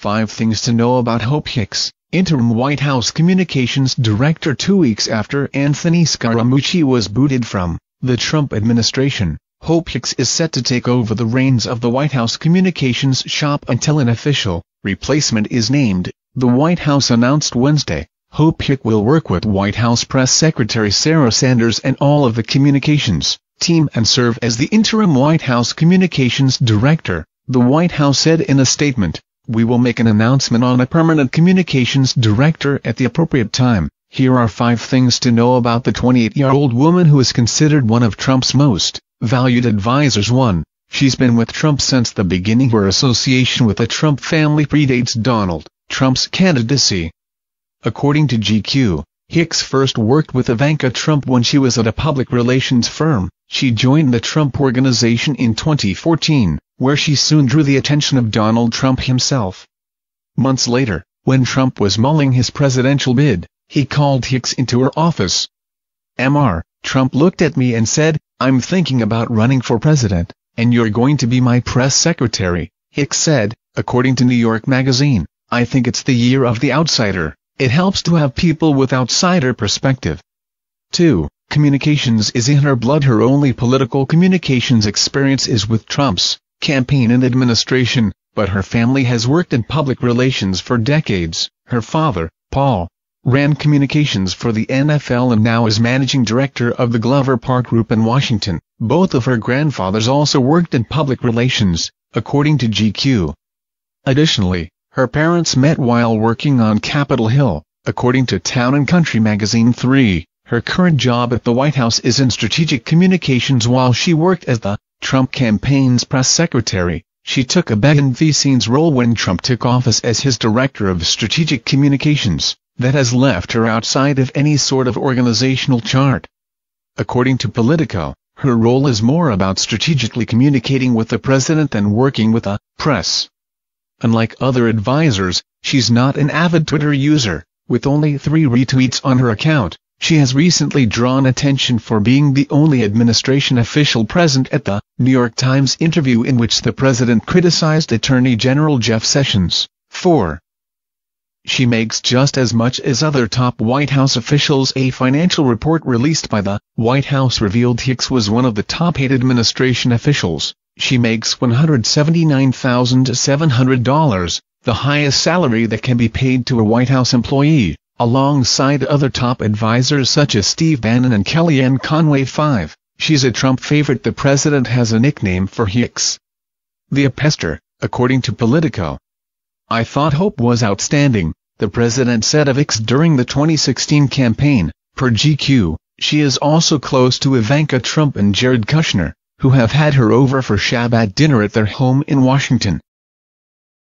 5 Things to Know About Hope Hicks, interim White House Communications Director 2 weeks after Anthony Scaramucci was booted from the Trump administration. Hope Hicks is set to take over the reins of the White House communications shop until an official replacement is named, the White House announced Wednesday. Hope Hicks will work with White House Press Secretary Sarah Sanders and all of the communications team and serve as the interim White House Communications Director, the White House said in a statement. "We will make an announcement on a permanent communications director at the appropriate time." Here are 5 things to know about the 28-year-old woman who is considered one of Trump's most valued advisors. 1. She's been with Trump since the beginning. Her association with the Trump family predates Donald Trump's candidacy. According to GQ, Hicks first worked with Ivanka Trump when she was at a public relations firm. She joined the Trump Organization in 2014, where she soon drew the attention of Donald Trump himself. Months later, when Trump was mulling his presidential bid, he called Hicks into her office. Trump looked at me and said, "I'm thinking about running for president, and you're going to be my press secretary," Hicks said, according to New York Magazine. "I think it's the year of the outsider. It helps to have people with outsider perspective." 2. Communications is in her blood. Her only political communications experience is with Trump's campaign and administration, but her family has worked in public relations for decades. Her father, Paul, ran communications for the NFL and now is managing director of the Glover Park Group in Washington. Both of her grandfathers also worked in public relations, according to GQ. Additionally, her parents met while working on Capitol Hill, according to Town & Country magazine. 3. Her current job at the White House is in strategic communications. While she worked as the Trump campaign's press secretary, she took a behind-the-scenes role when Trump took office as his director of strategic communications. That has left her outside of any sort of organizational chart. According to Politico, her role is more about strategically communicating with the president than working with the press. Unlike other advisors, she's not an avid Twitter user. With only 3 retweets on her account, she has recently drawn attention for being the only administration official present at the New York Times interview in which the president criticized Attorney General Jeff Sessions. 4. She makes just as much as other top White House officials. A financial report released by the White House revealed Hicks was one of the top 8 administration officials. She makes $179,700, the highest salary that can be paid to a White House employee, alongside other top advisors such as Steve Bannon and Kellyanne Conway. 5. She's a Trump favorite. The president has a nickname for Hicks, the Pester, according to Politico. "I thought Hope was outstanding," the president said of Hicks during the 2016 campaign. Per GQ, she is also close to Ivanka Trump and Jared Kushner, who have had her over for Shabbat dinner at their home in Washington.